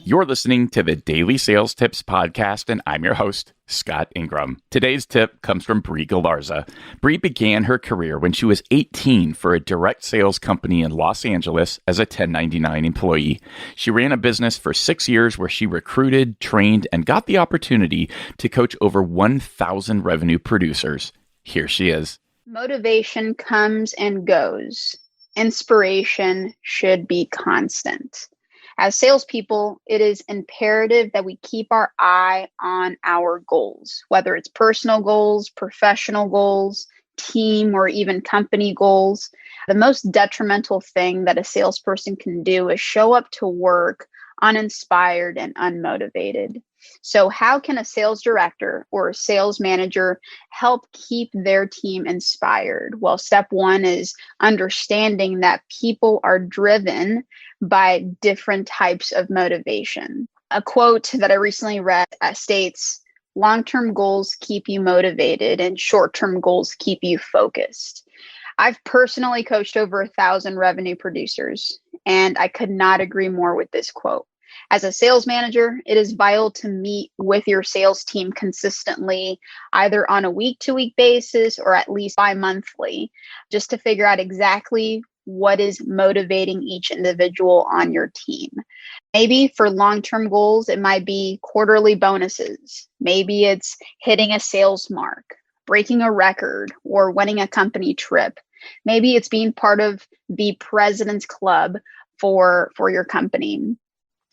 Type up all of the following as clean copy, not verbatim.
You're listening to the Daily Sales Tips podcast, and I'm your host, Scott Ingram. Today's tip comes from Bri Galarza. Bri began her career when she was 18 for a direct sales company in Los Angeles as a 1099 employee. She ran a business for 6 years where she recruited, trained, and got the opportunity to coach over 1,000 revenue producers. Here she is. Motivation comes and goes. Inspiration should be constant. As salespeople, it is imperative that we keep our eye on our goals, whether it's personal goals, professional goals, team, or even company goals. The most detrimental thing that a salesperson can do is show up to work uninspired and unmotivated. So how can a sales director or a sales manager help keep their team inspired? Well, step one is understanding that people are driven by different types of motivation. A quote that I recently read states, "Long-term goals keep you motivated and short-term goals keep you focused." I've personally coached over 1,000 revenue producers, and I could not agree more with this quote. As a sales manager, it is vital to meet with your sales team consistently, either on a week-to-week basis or at least bi-monthly, just to figure out exactly what is motivating each individual on your team. Maybe for long-term goals, it might be quarterly bonuses. Maybe it's hitting a sales mark, breaking a record, or winning a company trip. Maybe it's being part of the President's Club for your company.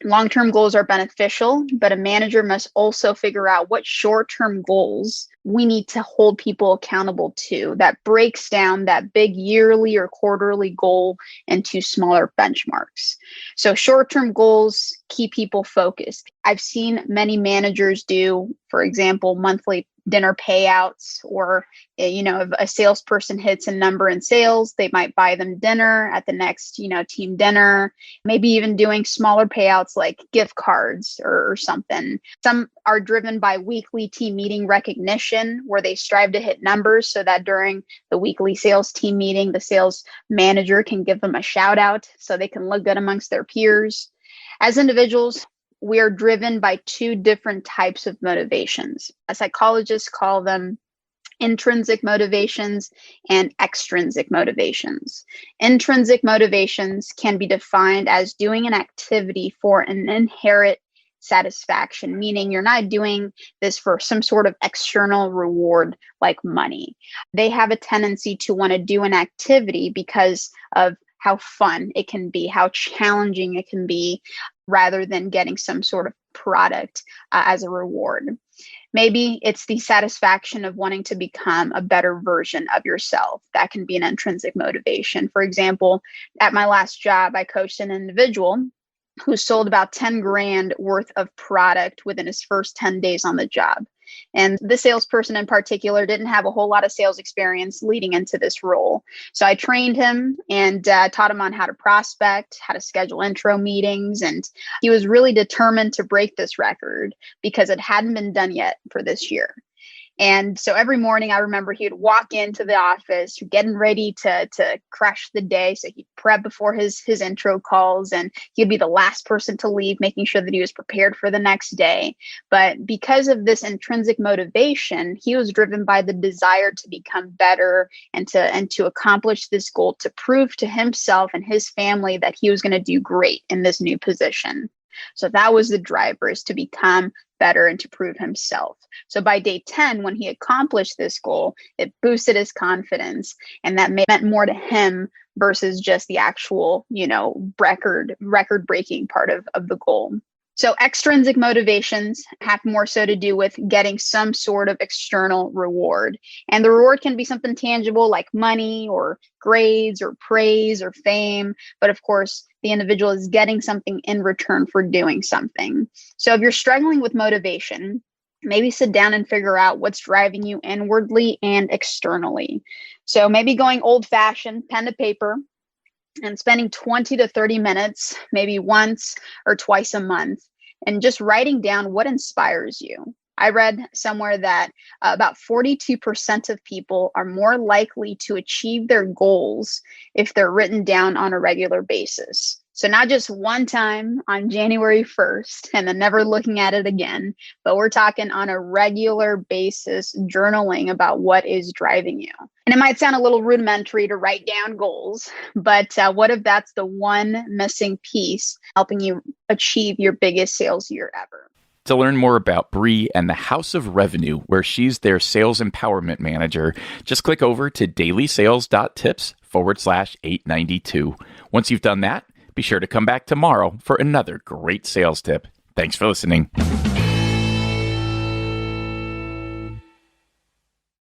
Long-term goals are beneficial, but a manager must also figure out what short-term goals we need to hold people accountable to that breaks down that big yearly or quarterly goal into smaller benchmarks. So short-term goals keep people focused. I've seen many managers do, for example, monthly dinner payouts, or if a salesperson hits a number in sales, they might buy them dinner at the next team dinner, maybe even doing smaller payouts like gift cards or something. Some are driven by weekly team meeting recognition, where they strive to hit numbers so that during the weekly sales team meeting, the sales manager can give them a shout out so they can look good amongst their peers. As individuals, we are driven by two different types of motivations. Psychologists call them intrinsic motivations and extrinsic motivations. Intrinsic motivations can be defined as doing an activity for an inherent satisfaction, meaning you're not doing this for some sort of external reward like money. They have a tendency to want to do an activity because of how fun it can be, how challenging it can be, rather than getting some sort of product as a reward. Maybe it's the satisfaction of wanting to become a better version of yourself. That can be an intrinsic motivation. For example, at my last job, I coached an individual who sold about 10 grand worth of product within his first 10 days on the job. And the salesperson in particular didn't have a whole lot of sales experience leading into this role. So I trained him and taught him on how to prospect, how to schedule intro meetings. And he was really determined to break this record because it hadn't been done yet for this year. And so every morning, I remember he would walk into the office, getting ready to crush the day. So he'd prep before his intro calls, and he'd be the last person to leave, making sure that he was prepared for the next day. But because of this intrinsic motivation, he was driven by the desire to become better and to accomplish this goal, to prove to himself and his family that he was going to do great in this new position. So that was the driver, is to become better and to prove himself. So by day 10, when he accomplished this goal, it boosted his confidence, and that meant more to him versus just the actual, record-breaking part of the goal. So extrinsic motivations have more so to do with getting some sort of external reward. And the reward can be something tangible like money or grades or praise or fame. But of course, the individual is getting something in return for doing something. So if you're struggling with motivation, maybe sit down and figure out what's driving you inwardly and externally. So maybe going old-fashioned, pen to paper, and spending 20 to 30 minutes, maybe once or twice a month, and just writing down what inspires you. I read somewhere that about 42% of people are more likely to achieve their goals if they're written down on a regular basis. So not just one time on January 1st and then never looking at it again, but we're talking on a regular basis, journaling about what is driving you. And it might sound a little rudimentary to write down goals, but what if that's the one missing piece helping you achieve your biggest sales year ever? To learn more about Bri and the House of Revenue, where she's their sales empowerment manager, just click over to DailySales.Tips/892. Once you've done that, be sure to come back tomorrow for another great sales tip. Thanks for listening.